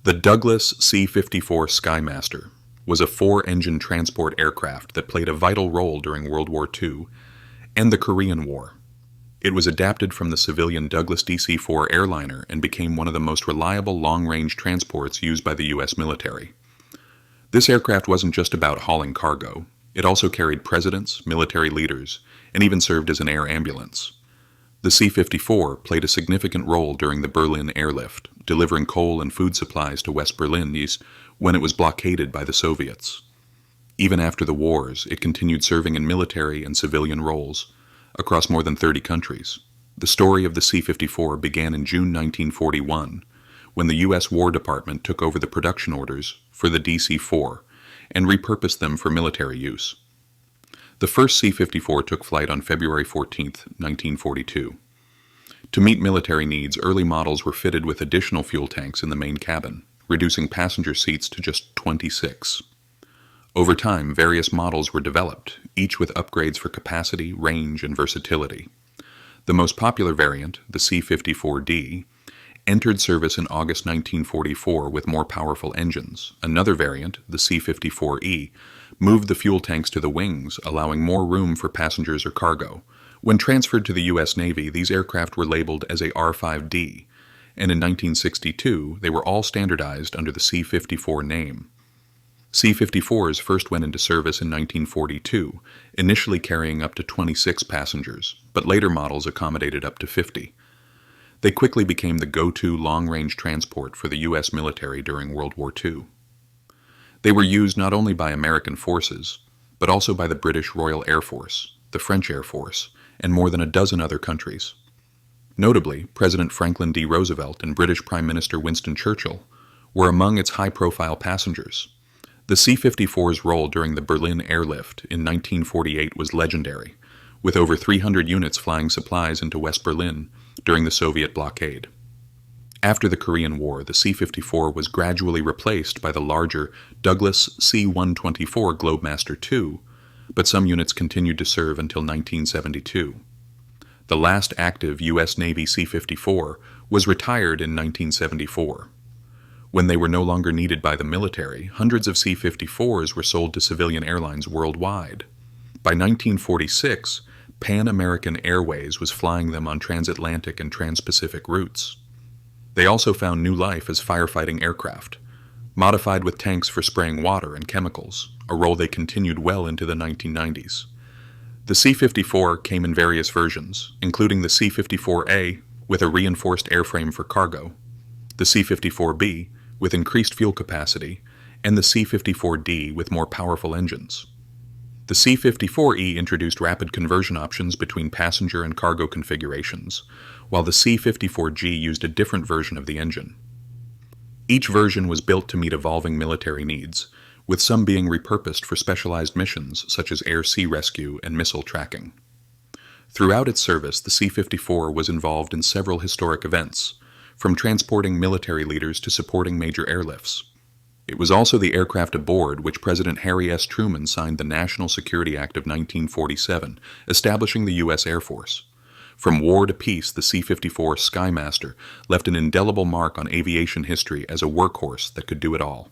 The Douglas C-54 Skymaster was a four-engine transport aircraft that played a vital role during World War II and the Korean War. It was adapted from the civilian Douglas DC-4 airliner and became one of the most reliable long-range transports used by the U.S. military. This aircraft wasn't just about hauling cargo. It also carried presidents, military leaders, and even served as an air ambulance. The C-54 played a significant role during the Berlin Airlift, delivering coal and food supplies to West Berlin when it was blockaded by the Soviets. Even after the wars, it continued serving in military and civilian roles across more than 30 countries. The story of the C-54 began in June 1941, when the U.S. War Department took over the production orders for the DC-4 and repurposed them for military use. The first C-54 took flight on February 14, 1942. To meet military needs, early models were fitted with additional fuel tanks in the main cabin, reducing passenger seats to just 26. Over time, various models were developed, each with upgrades for capacity, range, and versatility. The most popular variant, the C-54D, entered service in August 1944 with more powerful engines. Another variant, the C-54E, moved the fuel tanks to the wings, allowing more room for passengers or cargo. When transferred to the U.S. Navy, these aircraft were labeled as a R-5D, and in 1962 they were all standardized under the C-54 name. C-54s first went into service in 1942, initially carrying up to 26 passengers, but later models accommodated up to 50. They quickly became the go-to long-range transport for the U.S. military during World War II. They were used not only by American forces, but also by the British Royal Air Force, the French Air Force, and more than a dozen other countries. Notably, President Franklin D. Roosevelt and British Prime Minister Winston Churchill were among its high-profile passengers. The C-54's role during the Berlin Airlift in 1948 was legendary, with over 300 units flying supplies into West Berlin during the Soviet blockade. After the Korean War, the C-54 was gradually replaced by the larger Douglas C-124 Globemaster II, but some units continued to serve until 1972. The last active U.S. Navy C-54 was retired in 1974. When they were no longer needed by the military, hundreds of C-54s were sold to civilian airlines worldwide. By 1946, Pan American Airways was flying them on transatlantic and trans-Pacific routes. They also found new life as firefighting aircraft, modified with tanks for spraying water and chemicals, a role they continued well into the 1990s. The C-54 came in various versions, including the C-54A with a reinforced airframe for cargo, the C-54B with increased fuel capacity, and the C-54D with more powerful engines. The C-54E introduced rapid conversion options between passenger and cargo configurations, while the C-54G used a different version of the engine. Each version was built to meet evolving military needs, with some being repurposed for specialized missions such as air-sea rescue and missile tracking. Throughout its service, the C-54 was involved in several historic events, from transporting military leaders to supporting major airlifts. It was also the aircraft aboard which President Harry S. Truman signed the National Security Act of 1947, establishing the U.S. Air Force. From war to peace, the C-54 Skymaster left an indelible mark on aviation history as a workhorse that could do it all.